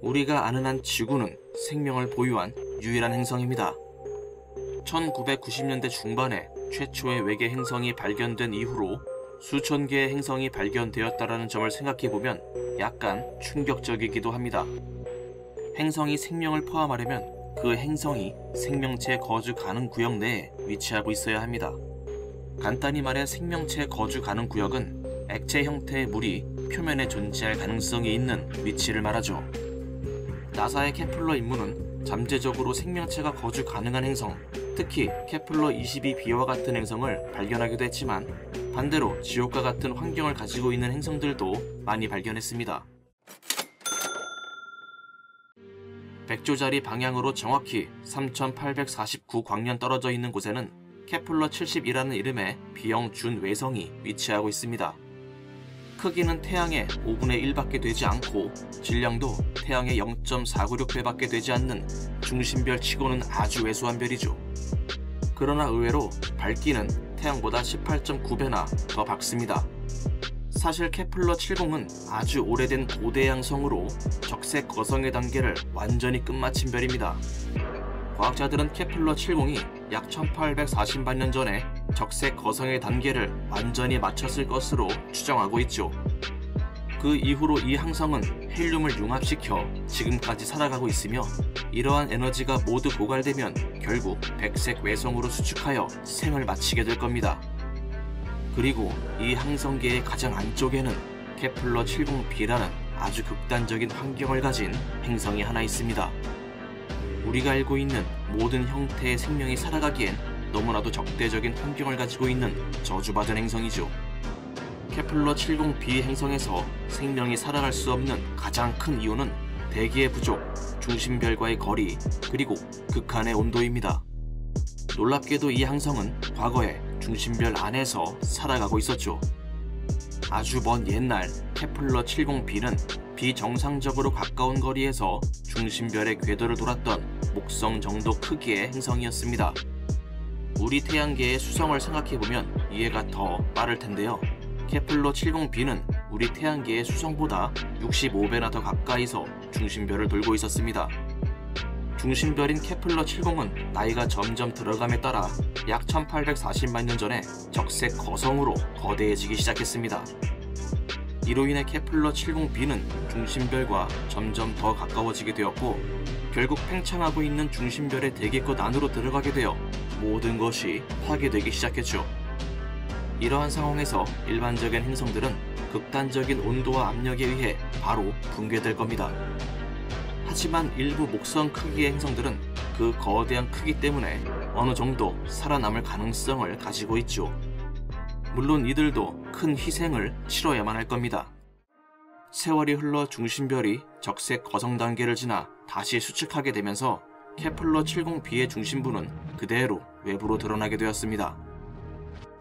우리가 아는 한 지구는 생명을 보유한 유일한 행성입니다. 1990년대 중반에 최초의 외계 행성이 발견된 이후로 수천 개의 행성이 발견되었다는 점을 생각해보면 약간 충격적이기도 합니다. 행성이 생명을 포함하려면 그 행성이 생명체 거주 가능 구역 내에 위치하고 있어야 합니다. 간단히 말해 생명체 거주 가능 구역은 액체 형태의 물이 표면에 존재할 가능성이 있는 위치를 말하죠. 나사의 케플러 임무는 잠재적으로 생명체가 거주 가능한 행성, 특히 케플러 22b와 같은 행성을 발견하기도 했지만 반대로 지옥과 같은 환경을 가지고 있는 행성들도 많이 발견했습니다. 백조자리 방향으로 정확히 3849광년 떨어져 있는 곳에는 케플러 72라는 이름의 B형 준외성이 위치하고 있습니다. 크기는 태양의 5분의 1밖에 되지 않고 질량도 태양의 0.496배밖에 되지 않는 중심별 치고는 아주 왜소한 별이죠. 그러나 의외로 밝기는 태양보다 18.9배나 더 밝습니다. 사실 케플러 70은 아주 오래된 고대양 성으로 적색 거성의 단계를 완전히 끝마친 별입니다. 과학자들은 케플러 70이 약 1840만 년 전에 적색 거성의 단계를 완전히 마쳤을 것으로 추정하고 있죠. 그 이후로 이 항성은 헬륨을 융합시켜 지금까지 살아가고 있으며 이러한 에너지가 모두 고갈되면 결국 백색 외성으로 수축하여 생을 마치게 될 겁니다. 그리고 이 항성계의 가장 안쪽에는 케플러 70b라는 아주 극단적인 환경을 가진 행성이 하나 있습니다. 우리가 알고 있는 모든 형태의 생명이 살아가기엔 너무나도 적대적인 환경을 가지고 있는 저주받은 행성이죠. 케플러 70b 행성에서 생명이 살아갈 수 없는 가장 큰 이유는 대기의 부족, 중심별과의 거리, 그리고 극한의 온도입니다. 놀랍게도 이 항성은 과거에 중심별 안에서 살아가고 있었죠. 아주 먼 옛날 케플러 70b는 비정상적으로 가까운 거리에서 중심별의 궤도를 돌았던 목성 정도 크기의 행성이었습니다. 우리 태양계의 수성을 생각해보면 이해가 더 빠를 텐데요. 케플러 70b는 우리 태양계의 수성보다 65배나 더 가까이서 중심별을 돌고 있었습니다. 중심별인 케플러 70은 나이가 점점 들어감에 따라 약 1840만 년 전에 적색 거성으로 거대해지기 시작했습니다. 이로 인해 케플러 70b는 중심별과 점점 더 가까워지게 되었고 결국 팽창하고 있는 중심별의 대기권 안으로 들어가게 되어 모든 것이 파괴되기 시작했죠. 이러한 상황에서 일반적인 행성들은 극단적인 온도와 압력에 의해 바로 붕괴될 겁니다. 하지만 일부 목성 크기의 행성들은 그 거대한 크기 때문에 어느 정도 살아남을 가능성을 가지고 있죠. 물론 이들도 큰 희생을 치러야만 할 겁니다. 세월이 흘러 중심별이 적색 거성 단계를 지나 다시 수축하게 되면서 케플러 70b의 중심부는 그대로 외부로 드러나게 되었습니다.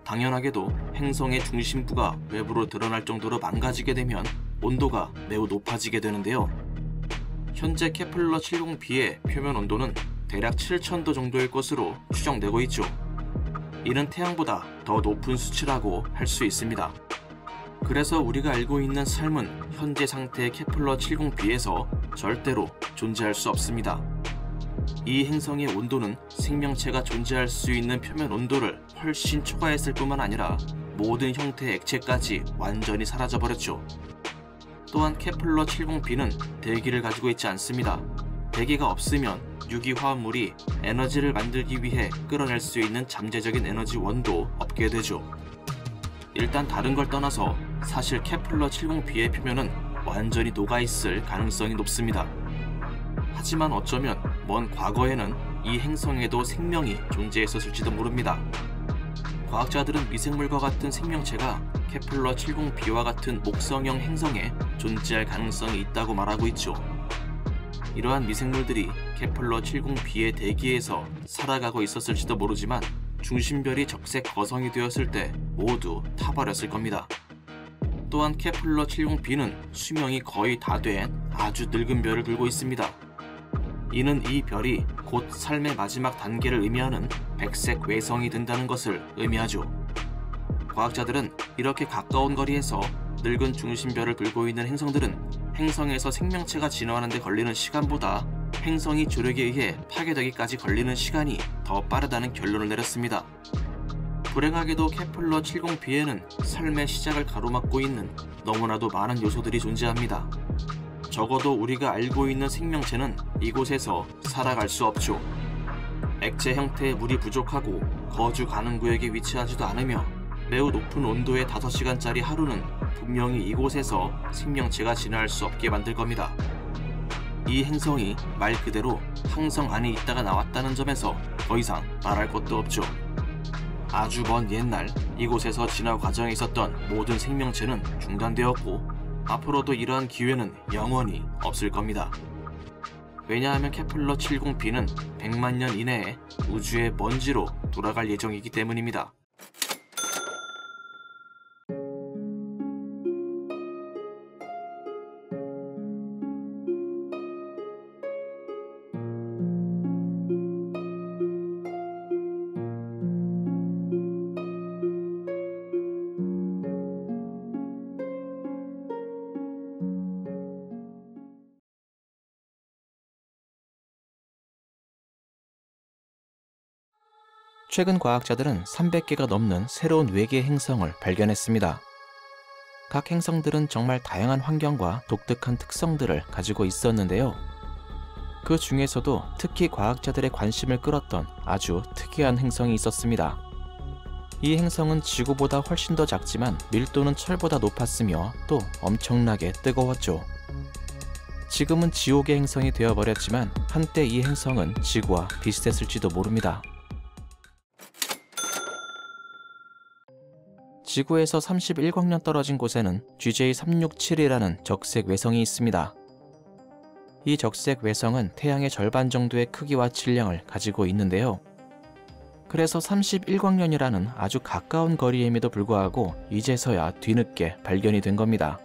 당연하게도 행성의 중심부가 외부로 드러날 정도로 망가지게 되면 온도가 매우 높아지게 되는데요. 현재 케플러 70b의 표면 온도는 대략 7000도 정도일 것으로 추정되고 있죠. 이는 태양보다 더 높은 수치라고 할 수 있습니다. 그래서 우리가 알고 있는 삶은 현재 상태의 케플러 70b에서 절대로 존재할 수 없습니다. 이 행성의 온도는 생명체가 존재할 수 있는 표면 온도를 훨씬 초과했을 뿐만 아니라 모든 형태의 액체까지 완전히 사라져버렸죠. 또한 케플러 70b는 대기를 가지고 있지 않습니다. 대기가 없으면 유기화합물이 에너지를 만들기 위해 끌어낼 수 있는 잠재적인 에너지원도 없게 되죠. 일단 다른 걸 떠나서 사실 케플러 70b의 표면은 완전히 녹아있을 가능성이 높습니다. 하지만 어쩌면 먼 과거에는 이 행성에도 생명이 존재했었을지도 모릅니다. 과학자들은 미생물과 같은 생명체가 케플러 70b와 같은 목성형 행성에 존재할 가능성이 있다고 말하고 있죠. 이러한 미생물들이 케플러 70b의 대기에서 살아가고 있었을지도 모르지만 중심별이 적색 거성이 되었을 때 모두 타버렸을 겁니다. 또한 케플러 70b는 수명이 거의 다 된 아주 늙은 별을 들고 있습니다. 이는 이 별이 곧 삶의 마지막 단계를 의미하는 백색 외성이 된다는 것을 의미하죠. 과학자들은 이렇게 가까운 거리에서 늙은 중심별을 들고 있는 행성들은 행성에서 생명체가 진화하는 데 걸리는 시간보다 행성이 조력에 의해 파괴되기까지 걸리는 시간이 더 빠르다는 결론을 내렸습니다. 불행하게도 케플러 70b에는 삶의 시작을 가로막고 있는 너무나도 많은 요소들이 존재합니다. 적어도 우리가 알고 있는 생명체는 이곳에서 살아갈 수 없죠. 액체 형태의 물이 부족하고 거주 가능 구역에 위치하지도 않으며 매우 높은 온도의 5시간짜리 하루는 분명히 이곳에서 생명체가 진화할 수 없게 만들 겁니다. 이 행성이 말 그대로 항성 안에 있다가 나왔다는 점에서 더 이상 말할 것도 없죠. 아주 먼 옛날 이곳에서 진화 과정에 있었던 모든 생명체는 중단되었고 앞으로도 이러한 기회는 영원히 없을 겁니다. 왜냐하면 케플러 70b는 100만 년 이내에 우주의 먼지로 돌아갈 예정이기 때문입니다. 최근 과학자들은 300개가 넘는 새로운 외계 행성을 발견했습니다. 각 행성들은 정말 다양한 환경과 독특한 특성들을 가지고 있었는데요. 그 중에서도 특히 과학자들의 관심을 끌었던 아주 특이한 행성이 있었습니다. 이 행성은 지구보다 훨씬 더 작지만 밀도는 철보다 높았으며 또 엄청나게 뜨거웠죠. 지금은 지옥의 행성이 되어버렸지만 한때 이 행성은 지구와 비슷했을지도 모릅니다. 지구에서 31광년 떨어진 곳에는 GJ367이라는 적색 외성이 있습니다. 이 적색 외성은 태양의 절반 정도의 크기와 질량을 가지고 있는데요. 그래서 31광년이라는 아주 가까운 거리임에도 불구하고 이제서야 뒤늦게 발견이 된 겁니다.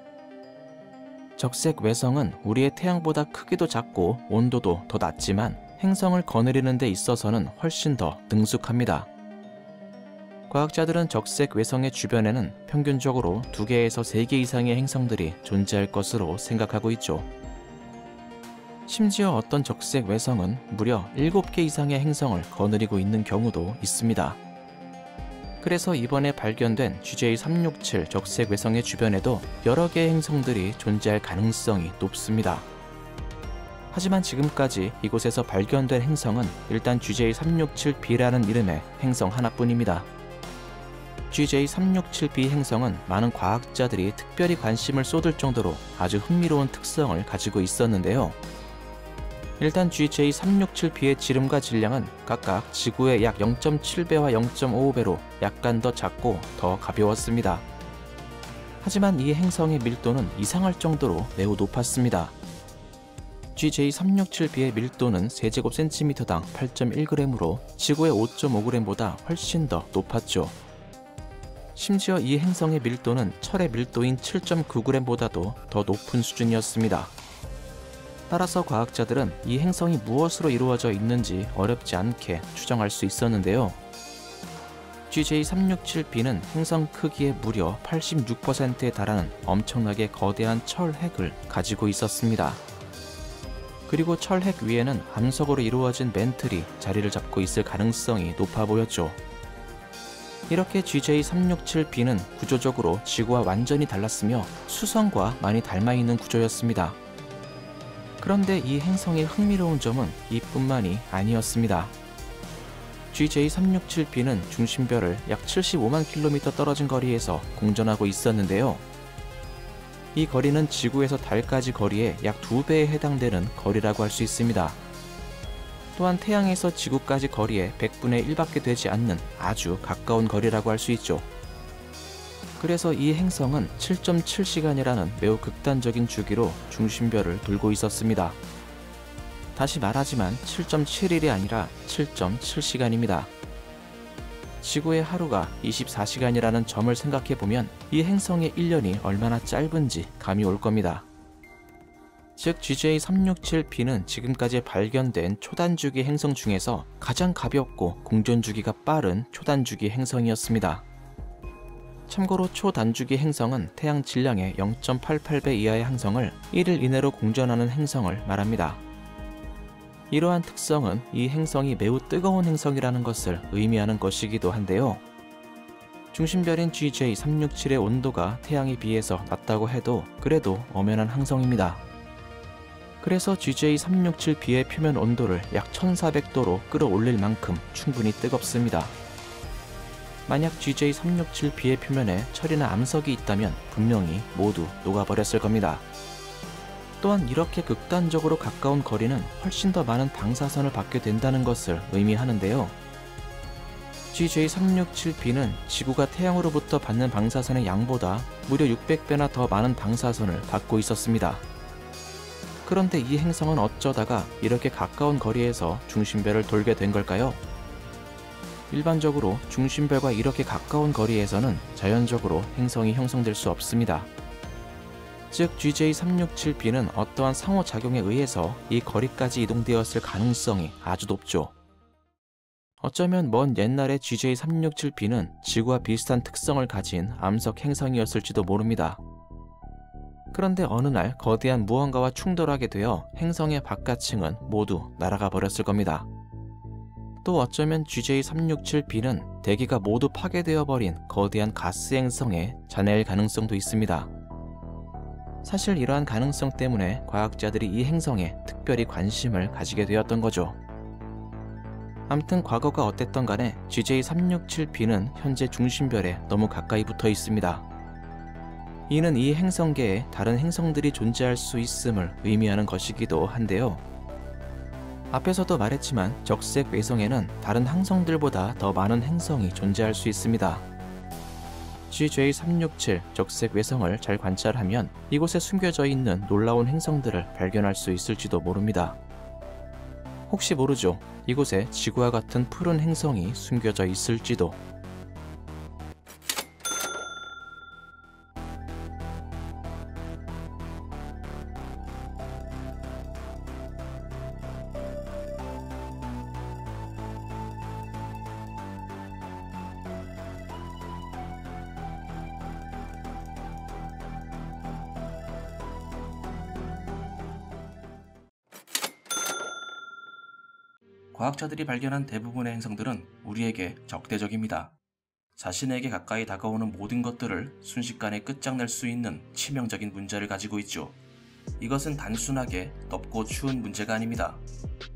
적색 외성은 우리의 태양보다 크기도 작고 온도도 더 낮지만 행성을 거느리는 데 있어서는 훨씬 더 능숙합니다. 과학자들은 적색 외성의 주변에는 평균적으로 2개에서 3개 이상의 행성들이 존재할 것으로 생각하고 있죠. 심지어 어떤 적색 외성은 무려 7개 이상의 행성을 거느리고 있는 경우도 있습니다. 그래서 이번에 발견된 GJ367 적색 외성의 주변에도 여러 개의 행성들이 존재할 가능성이 높습니다. 하지만 지금까지 이곳에서 발견된 행성은 일단 GJ367b라는 이름의 행성 하나뿐입니다. GJ367b 행성은 많은 과학자들이 특별히 관심을 쏟을 정도로 아주 흥미로운 특성을 가지고 있었는데요. 일단 GJ367b의 지름과 질량은 각각 지구의 약 0.7배와 0.55배로 약간 더 작고 더 가벼웠습니다. 하지만 이 행성의 밀도는 이상할 정도로 매우 높았습니다. GJ367b의 밀도는 세제곱센티미터당 8.1g으로 지구의 5.5g보다 훨씬 더 높았죠. 심지어 이 행성의 밀도는 철의 밀도인 7.9g보다도 더 높은 수준이었습니다. 따라서 과학자들은 이 행성이 무엇으로 이루어져 있는지 어렵지 않게 추정할 수 있었는데요. GJ367b는 행성 크기의 무려 86%에 달하는 엄청나게 거대한 철핵을 가지고 있었습니다. 그리고 철핵 위에는 암석으로 이루어진 멘틀이 자리를 잡고 있을 가능성이 높아 보였죠. 이렇게 GJ367b는 구조적으로 지구와 완전히 달랐으며 수성과 많이 닮아있는 구조였습니다. 그런데 이 행성의 흥미로운 점은 이뿐만이 아니었습니다. GJ367b는 중심별을 약 75만 킬로미터 떨어진 거리에서 공전하고 있었는데요. 이 거리는 지구에서 달까지 거리의 약 2배에 해당되는 거리라고 할 수 있습니다. 또한 태양에서 지구까지 거리의 100분의 1밖에 되지 않는 아주 가까운 거리라고 할 수 있죠. 그래서 이 행성은 7.7시간이라는 매우 극단적인 주기로 중심별을 돌고 있었습니다. 다시 말하지만 7.7일이 아니라 7.7시간입니다. 지구의 하루가 24시간이라는 점을 생각해보면 이 행성의 1년이 얼마나 짧은지 감이 올 겁니다. 즉 GJ367b는 지금까지 발견된 초단주기 행성 중에서 가장 가볍고 공전주기가 빠른 초단주기 행성이었습니다. 참고로 초단주기 행성은 태양 질량의 0.88배 이하의 항성을 1일 이내로 공전하는 행성을 말합니다. 이러한 특성은 이 행성이 매우 뜨거운 행성이라는 것을 의미하는 것이기도 한데요. 중심별인 GJ367의 온도가 태양에 비해서 낮다고 해도 그래도 엄연한 항성입니다. 그래서 GJ367b의 표면 온도를 약 1400도로 끌어올릴 만큼 충분히 뜨겁습니다. 만약 GJ367b의 표면에 철이나 암석이 있다면 분명히 모두 녹아버렸을 겁니다. 또한 이렇게 극단적으로 가까운 거리는 훨씬 더 많은 방사선을 받게 된다는 것을 의미하는데요. GJ367b는 지구가 태양으로부터 받는 방사선의 양보다 무려 600배나 더 많은 방사선을 받고 있었습니다. 그런데 이 행성은 어쩌다가 이렇게 가까운 거리에서 중심별을 돌게 된 걸까요? 일반적으로 중심별과 이렇게 가까운 거리에서는 자연적으로 행성이 형성될 수 없습니다. 즉 GJ367b는 어떠한 상호작용에 의해서 이 거리까지 이동되었을 가능성이 아주 높죠. 어쩌면 먼 옛날의 GJ367b는 지구와 비슷한 특성을 가진 암석 행성이었을지도 모릅니다. 그런데 어느 날 거대한 무언가와 충돌하게 되어 행성의 바깥층은 모두 날아가 버렸을 겁니다. 또 어쩌면 GJ367b는 대기가 모두 파괴되어 버린 거대한 가스 행성의 잔해일 가능성도 있습니다. 사실 이러한 가능성 때문에 과학자들이 이 행성에 특별히 관심을 가지게 되었던 거죠. 암튼 과거가 어땠던 간에 GJ367b는 현재 중심별에 너무 가까이 붙어 있습니다. 이는 이 행성계에 다른 행성들이 존재할 수 있음을 의미하는 것이기도 한데요. 앞에서도 말했지만 적색 외성에는 다른 항성들보다 더 많은 행성이 존재할 수 있습니다. GJ367 적색 외성을 잘 관찰하면 이곳에 숨겨져 있는 놀라운 행성들을 발견할 수 있을지도 모릅니다. 혹시 모르죠. 이곳에 지구와 같은 푸른 행성이 숨겨져 있을지도. 과학자들이 발견한 대부분의 행성들은 우리에게 적대적입니다. 자신에게 가까이 다가오는 모든 것들을 순식간에 끝장낼 수 있는 치명적인 문제를 가지고 있죠. 이것은 단순하게 덥고 추운 문제가 아닙니다.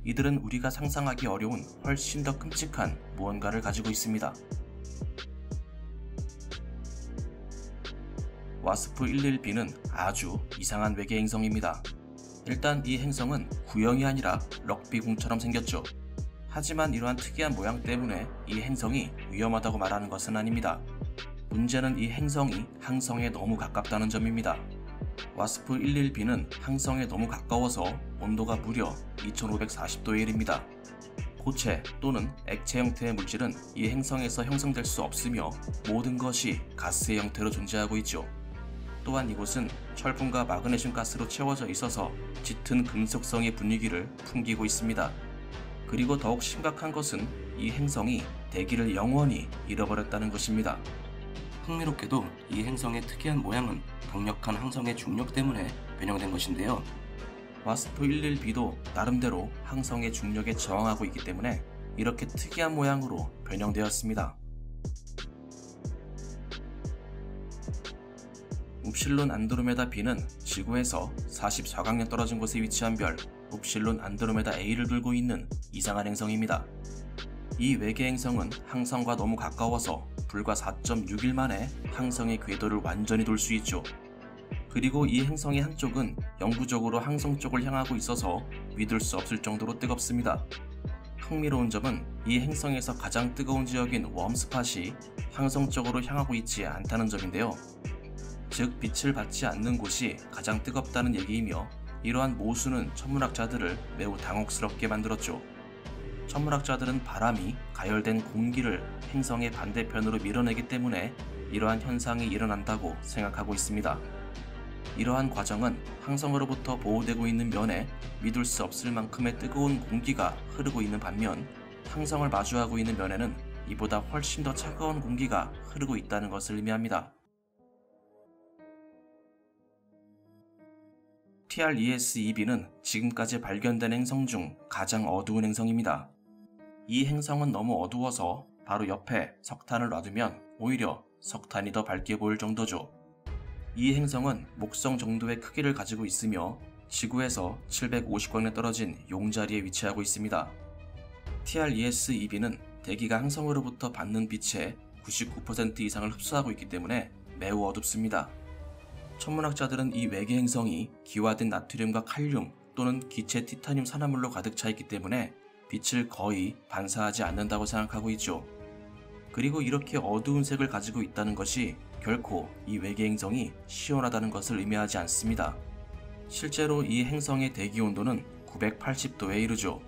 이들은 우리가 상상하기 어려운 훨씬 더 끔찍한 무언가를 가지고 있습니다. 와스프 11b는 아주 이상한 외계 행성입니다. 일단 이 행성은 구형이 아니라 럭비공처럼 생겼죠. 하지만 이러한 특이한 모양 때문에 이 행성이 위험하다고 말하는 것은 아닙니다. 문제는 이 행성이 항성에 너무 가깝다는 점입니다. 와스프 11b는 항성에 너무 가까워서 온도가 무려 2540도에 이릅니다. 고체 또는 액체 형태의 물질은 이 행성에서 형성될 수 없으며 모든 것이 가스의 형태로 존재하고 있죠. 또한 이곳은 철분과 마그네슘 가스로 채워져 있어서 짙은 금속성의 분위기를 풍기고 있습니다. 그리고 더욱 심각한 것은 이 행성이 대기를 영원히 잃어버렸다는 것입니다. 흥미롭게도 이 행성의 특이한 모양은 강력한 항성의 중력 때문에 변형된 것인데요. 와스프 11b도 나름대로 항성의 중력에 저항하고 있기 때문에 이렇게 특이한 모양으로 변형되었습니다. upsilon 안드로메다 b는 지구에서 44광년 떨어진 곳에 위치한 별 upsilon 안드로메다 a를 들고 있는 이상한 행성입니다. 이 외계 행성은 항성과 너무 가까워서 불과 4.6일 만에 항성의 궤도를 완전히 돌 수 있죠. 그리고 이 행성의 한쪽은 영구적으로 항성 쪽을 향하고 있어서 믿을 수 없을 정도로 뜨겁습니다. 흥미로운 점은 이 행성에서 가장 뜨거운 지역인 웜스팟이 항성 쪽으로 향하고 있지 않다는 점인데요. 즉 빛을 받지 않는 곳이 가장 뜨겁다는 얘기이며 이러한 모순은 천문학자들을 매우 당혹스럽게 만들었죠. 천문학자들은 바람이 가열된 공기를 행성의 반대편으로 밀어내기 때문에 이러한 현상이 일어난다고 생각하고 있습니다. 이러한 과정은 항성으로부터 보호되고 있는 면에 믿을 수 없을 만큼의 뜨거운 공기가 흐르고 있는 반면 항성을 마주하고 있는 면에는 이보다 훨씬 더 차가운 공기가 흐르고 있다는 것을 의미합니다. TRES-2b는 지금까지 발견된 행성 중 가장 어두운 행성입니다. 이 행성은 너무 어두워서 바로 옆에 석탄을 놔두면 오히려 석탄이 더 밝게 보일 정도죠. 이 행성은 목성 정도의 크기를 가지고 있으며 지구에서 750광년 떨어진 용자리에 위치하고 있습니다. TRES-2b는 대기가 행성으로부터 받는 빛의 99% 이상을 흡수하고 있기 때문에 매우 어둡습니다. 천문학자들은 이 외계 행성이 기화된 나트륨과 칼륨 또는 기체 티타늄 산화물로 가득 차 있기 때문에 빛을 거의 반사하지 않는다고 생각하고 있죠. 그리고 이렇게 어두운 색을 가지고 있다는 것이 결코 이 외계 행성이 시원하다는 것을 의미하지 않습니다. 실제로 이 행성의 대기 온도는 980도에 이르죠.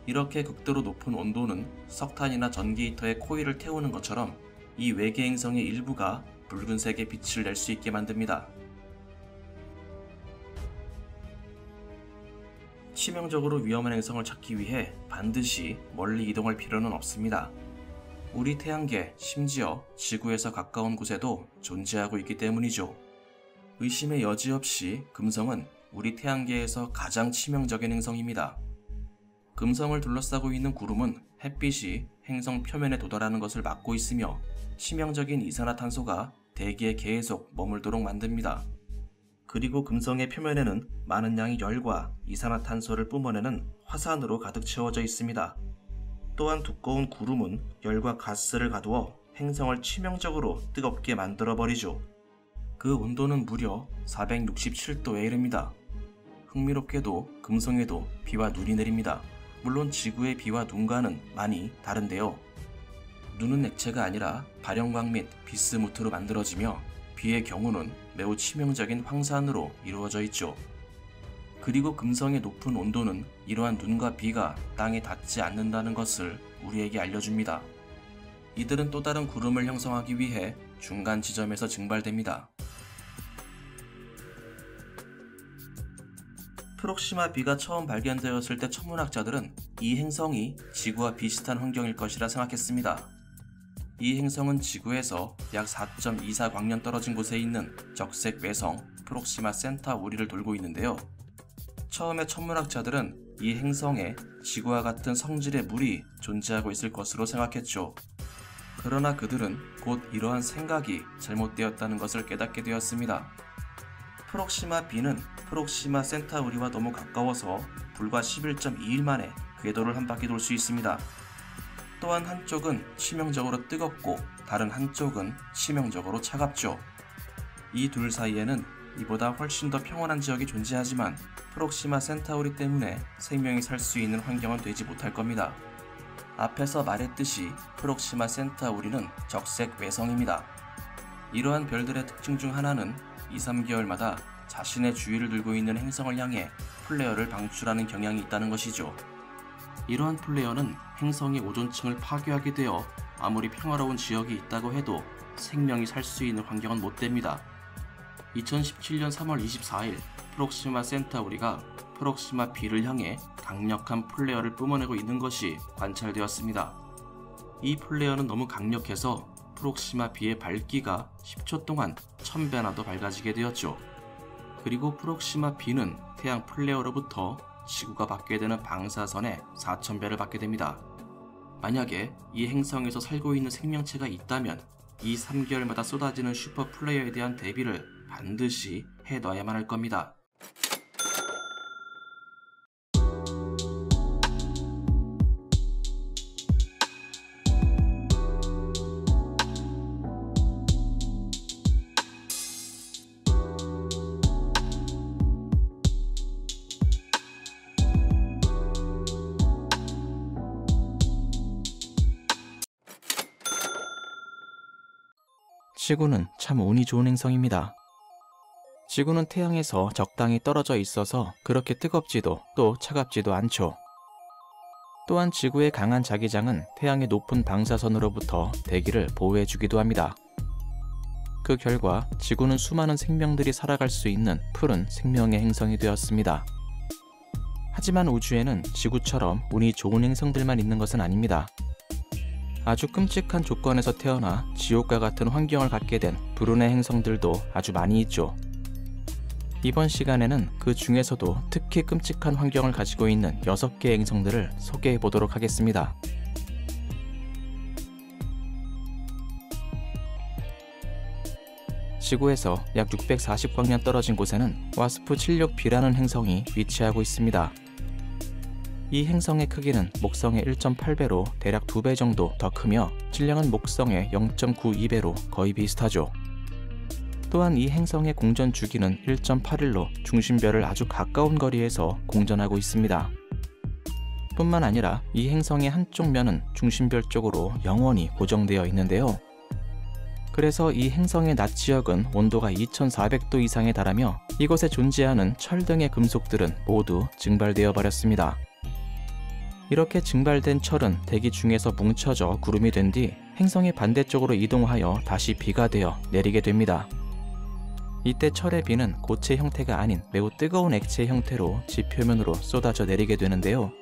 이렇게 극도로 높은 온도는 석탄이나 전기 히터에 코일을 태우는 것처럼 이 외계 행성의 일부가 붉은색의 빛을 낼 수 있게 만듭니다. 치명적으로 위험한 행성을 찾기 위해 반드시 멀리 이동할 필요는 없습니다. 우리 태양계, 심지어 지구에서 가까운 곳에도 존재하고 있기 때문이죠. 의심의 여지 없이 금성은 우리 태양계에서 가장 치명적인 행성입니다. 금성을 둘러싸고 있는 구름은 햇빛이 행성 표면에 도달하는 것을 막고 있으며 치명적인 이산화탄소가 대기에 계속 머물도록 만듭니다. 그리고 금성의 표면에는 많은 양의 열과 이산화탄소를 뿜어내는 화산으로 가득 채워져 있습니다. 또한 두꺼운 구름은 열과 가스를 가두어 행성을 치명적으로 뜨겁게 만들어버리죠. 그 온도는 무려 467도에 이릅니다. 흥미롭게도 금성에도 비와 눈이 내립니다. 물론 지구의 비와 눈과는 많이 다른데요. 눈은 액체가 아니라 발연광 및 비스무트로 만들어지며 비의 경우는 매우 치명적인 황산으로 이루어져 있죠. 그리고 금성의 높은 온도는 이러한 눈과 비가 땅에 닿지 않는다는 것을 우리에게 알려줍니다. 이들은 또 다른 구름을 형성하기 위해 중간 지점에서 증발됩니다. 프록시마 B가 처음 발견되었을 때 천문학자들은 이 행성이 지구와 비슷한 환경일 것이라 생각했습니다. 이 행성은 지구에서 약 4.24광년 떨어진 곳에 있는 적색 외성 프록시마 센타우리를 돌고 있는데요. 처음에 천문학자들은 이 행성에 지구와 같은 성질의 물이 존재하고 있을 것으로 생각했죠. 그러나 그들은 곧 이러한 생각이 잘못되었다는 것을 깨닫게 되었습니다. 프록시마 B는 프록시마 센타우리와 너무 가까워서 불과 11.2일 만에 궤도를 한 바퀴 돌 수 있습니다. 또한 한쪽은 치명적으로 뜨겁고 다른 한쪽은 치명적으로 차갑죠. 이 둘 사이에는 이보다 훨씬 더 평온한 지역이 존재하지만 프록시마 센타우리 때문에 생명이 살 수 있는 환경은 되지 못할 겁니다. 앞에서 말했듯이 프록시마 센타우리는 적색 외성입니다. 이러한 별들의 특징 중 하나는 2-3개월마다 자신의 주위를 돌고 있는 행성을 향해 플레어를 방출하는 경향이 있다는 것이죠. 이러한 플레어는 행성의 오존층을 파괴하게 되어 아무리 평화로운 지역이 있다고 해도 생명이 살 수 있는 환경은 못 됩니다. 2017년 3월 24일 프록시마 센타우리가 프록시마 B를 향해 강력한 플레어를 뿜어내고 있는 것이 관찰되었습니다. 이 플레어는 너무 강력해서 프록시마 B의 밝기가 10초 동안 1000배나 더 밝아지게 되었죠. 그리고 프록시마 B는 태양 플레어로부터 지구가 받게 되는 방사선의 4000배를 받게 됩니다. 만약에 이 행성에서 살고 있는 생명체가 있다면 이 3개월마다 쏟아지는 슈퍼 플레이어에 대한 대비를 반드시 해놔야만 할 겁니다. 지구는 참 운이 좋은 행성입니다. 지구는 태양에서 적당히 떨어져 있어서 그렇게 뜨겁지도 또 차갑지도 않죠. 또한 지구의 강한 자기장은 태양의 높은 방사선으로부터 대기를 보호해주기도 합니다. 그 결과 지구는 수많은 생명들이 살아갈 수 있는 푸른 생명의 행성이 되었습니다. 하지만 우주에는 지구처럼 운이 좋은 행성들만 있는 것은 아닙니다. 아주 끔찍한 조건에서 태어나 지옥과 같은 환경을 갖게 된 불운의 행성들도 아주 많이 있죠. 이번 시간에는 그 중에서도 특히 끔찍한 환경을 가지고 있는 6개의 행성들을 소개해 보도록 하겠습니다. 지구에서 약 640광년 떨어진 곳에는 와스프 76b라는 행성이 위치하고 있습니다. 이 행성의 크기는 목성의 1.8배로 대략 2배 정도 더 크며 질량은 목성의 0.92배로 거의 비슷하죠. 또한 이 행성의 공전 주기는 1.8일로 중심별을 아주 가까운 거리에서 공전하고 있습니다. 뿐만 아니라 이 행성의 한쪽 면은 중심별 쪽으로 영원히 고정되어 있는데요. 그래서 이 행성의 낮 지역은 온도가 2400도 이상에 달하며 이곳에 존재하는 철 등의 금속들은 모두 증발되어 버렸습니다. 이렇게 증발된 철은 대기 중에서 뭉쳐져 구름이 된 뒤 행성의 반대쪽으로 이동하여 다시 비가 되어 내리게 됩니다. 이때 철의 비는 고체 형태가 아닌 매우 뜨거운 액체 형태로 지표면으로 쏟아져 내리게 되는데요.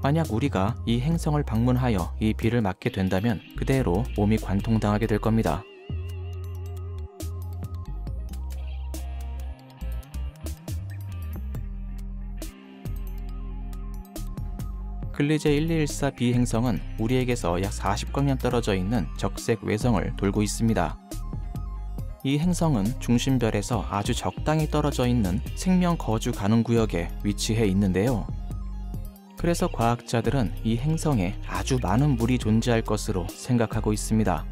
만약 우리가 이 행성을 방문하여 이 비를 맞게 된다면 그대로 몸이 관통당하게 될 겁니다. 글리제 1214b 행성은 우리에게서 약 40광년 떨어져 있는 적색 외성을 돌고 있습니다. 이 행성은 중심별에서 아주 적당히 떨어져 있는 생명 거주 가능 구역에 위치해 있는데요. 그래서 과학자들은 이 행성에 아주 많은 물이 존재할 것으로 생각하고 있습니다.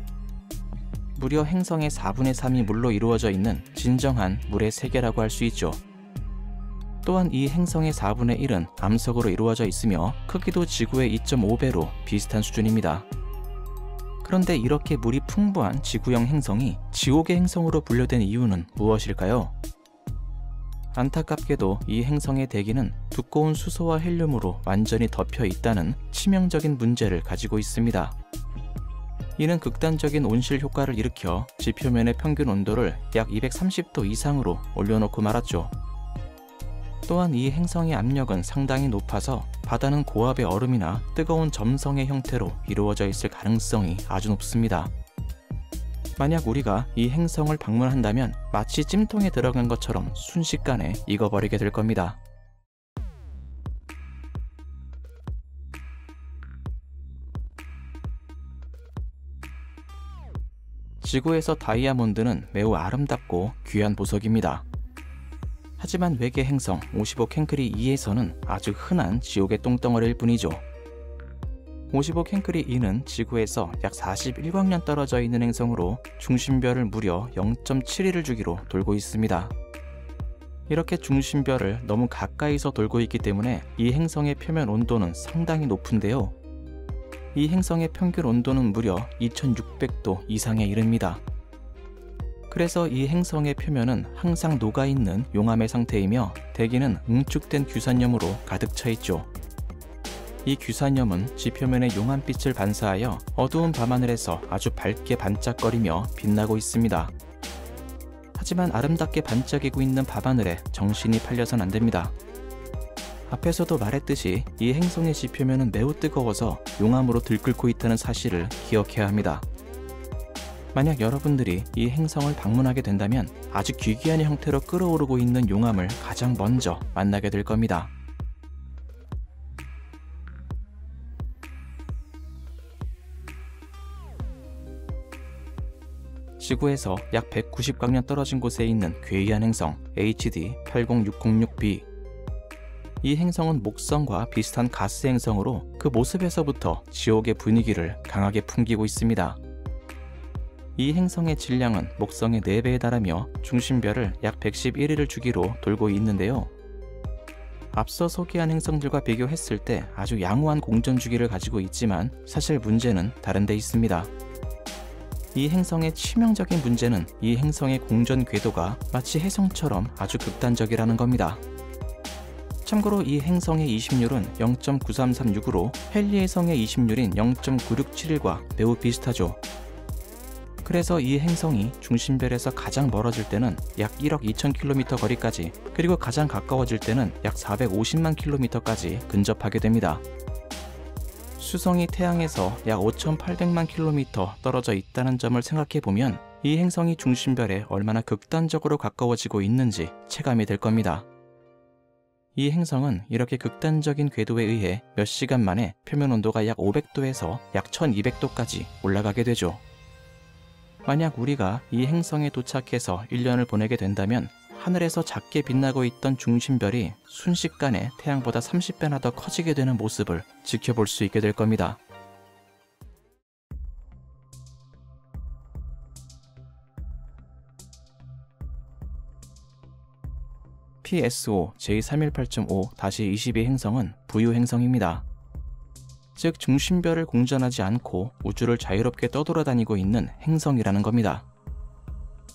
무려 행성의 4분의 3이 물로 이루어져 있는 진정한 물의 세계라고 할 수 있죠. 또한 이 행성의 4분의 1은 암석으로 이루어져 있으며 크기도 지구의 2.5배로 비슷한 수준입니다. 그런데 이렇게 물이 풍부한 지구형 행성이 지옥의 행성으로 분류된 이유는 무엇일까요? 안타깝게도 이 행성의 대기는 두꺼운 수소와 헬륨으로 완전히 덮여 있다는 치명적인 문제를 가지고 있습니다. 이는 극단적인 온실 효과를 일으켜 지표면의 평균 온도를 약 230도 이상으로 올려놓고 말았죠. 또한 이 행성의 압력은 상당히 높아서 바다는 고압의 얼음이나 뜨거운 점성의 형태로 이루어져 있을 가능성이 아주 높습니다. 만약 우리가 이 행성을 방문한다면 마치 찜통에 들어간 것처럼 순식간에 익어버리게 될 겁니다. 지구에서 다이아몬드는 매우 아름답고 귀한 보석입니다. 하지만 외계 행성 55캔크리 2에서는 아주 흔한 지옥의 똥덩어리일 뿐이죠. 55캔크리 2는 지구에서 약 41광년 떨어져 있는 행성으로 중심별을 무려 0.71을 주기로 돌고 있습니다. 이렇게 중심별을 너무 가까이서 돌고 있기 때문에 이 행성의 표면 온도는 상당히 높은데요. 이 행성의 평균 온도는 무려 2600도 이상에 이릅니다. 그래서 이 행성의 표면은 항상 녹아있는 용암의 상태이며 대기는 응축된 규산염으로 가득 차 있죠. 이 규산염은 지표면의 용암빛을 반사하여 어두운 밤하늘에서 아주 밝게 반짝거리며 빛나고 있습니다. 하지만 아름답게 반짝이고 있는 밤하늘에 정신이 팔려선 안됩니다. 앞에서도 말했듯이 이 행성의 지표면은 매우 뜨거워서 용암으로 들끓고 있다는 사실을 기억해야 합니다. 만약 여러분들이 이 행성을 방문하게 된다면 아주 귀귀한 형태로 끓어오르고 있는 용암을 가장 먼저 만나게 될 겁니다. 지구에서 약 190광년 떨어진 곳에 있는 괴이한 행성 HD 80606b. 이 행성은 목성과 비슷한 가스 행성으로 그 모습에서부터 지옥의 분위기를 강하게 풍기고 있습니다. 이 행성의 질량은 목성의 4배에 달하며 중심별을 약 111일을 주기로 돌고 있는데요. 앞서 소개한 행성들과 비교했을 때 아주 양호한 공전 주기를 가지고 있지만 사실 문제는 다른 데 있습니다. 이 행성의 치명적인 문제는 이 행성의 공전 궤도가 마치 혜성처럼 아주 극단적이라는 겁니다. 참고로 이 행성의 이심률은 0.9336으로 헨리 행성의 이심률인 0.9671과 매우 비슷하죠. 그래서 이 행성이 중심별에서 가장 멀어질 때는 약 1억 2천 km 거리까지, 그리고 가장 가까워질 때는 약 450만 km까지 근접하게 됩니다. 수성이 태양에서 약 5,800만 킬로미터 떨어져 있다는 점을 생각해보면 이 행성이 중심별에 얼마나 극단적으로 가까워지고 있는지 체감이 될 겁니다. 이 행성은 이렇게 극단적인 궤도에 의해 몇 시간 만에 표면 온도가 약 500도에서 약 1200도까지 올라가게 되죠. 만약 우리가 이 행성에 도착해서 1년을 보내게 된다면 하늘에서 작게 빛나고 있던 중심별이 순식간에 태양보다 30배나 더 커지게 되는 모습을 지켜볼 수 있게 될 겁니다. PSO J318.5-22 행성은 부유 행성입니다. 즉 중심별을 공전하지 않고 우주를 자유롭게 떠돌아다니고 있는 행성이라는 겁니다.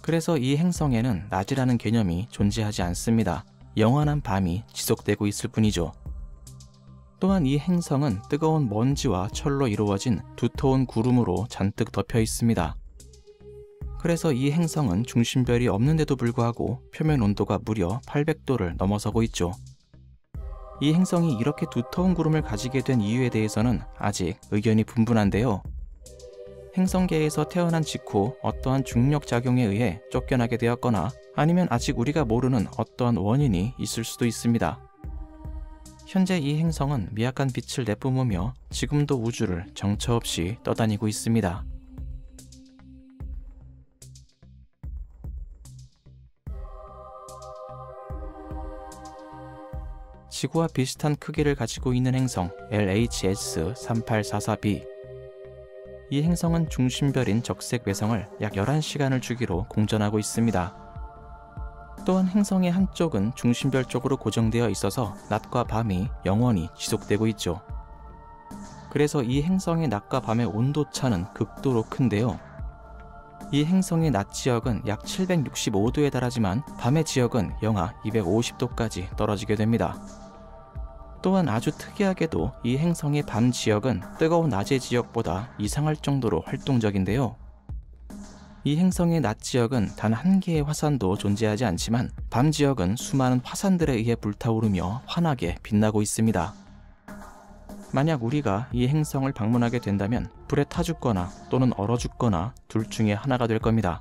그래서 이 행성에는 낮이라는 개념이 존재하지 않습니다. 영원한 밤이 지속되고 있을 뿐이죠. 또한 이 행성은 뜨거운 먼지와 철로 이루어진 두터운 구름으로 잔뜩 덮여 있습니다. 그래서 이 행성은 중심별이 없는데도 불구하고 표면 온도가 무려 800도를 넘어서고 있죠. 이 행성이 이렇게 두터운 구름을 가지게 된 이유에 대해서는 아직 의견이 분분한데요. 행성계에서 태어난 직후 어떠한 중력작용에 의해 쫓겨나게 되었거나 아니면 아직 우리가 모르는 어떠한 원인이 있을 수도 있습니다. 현재 이 행성은 미약한 빛을 내뿜으며 지금도 우주를 정처 없이 떠다니고 있습니다. 지구와 비슷한 크기를 가지고 있는 행성 LHS-3844b. 이 행성은 중심별인 적색 외성을 약 11시간을 주기로 공전하고 있습니다. 또한 행성의 한쪽은 중심별 쪽으로 고정되어 있어서 낮과 밤이 영원히 지속되고 있죠. 그래서 이 행성의 낮과 밤의 온도차는 극도로 큰데요. 이 행성의 낮 지역은 약 765도에 달하지만 밤의 지역은 영하 250도까지 떨어지게 됩니다. 또한 아주 특이하게도 이 행성의 밤 지역은 뜨거운 낮의 지역보다 이상할 정도로 활동적인데요. 이 행성의 낮 지역은 단 한 개의 화산도 존재하지 않지만 밤 지역은 수많은 화산들에 의해 불타오르며 환하게 빛나고 있습니다. 만약 우리가 이 행성을 방문하게 된다면 불에 타 죽거나 또는 얼어 죽거나 둘 중에 하나가 될 겁니다.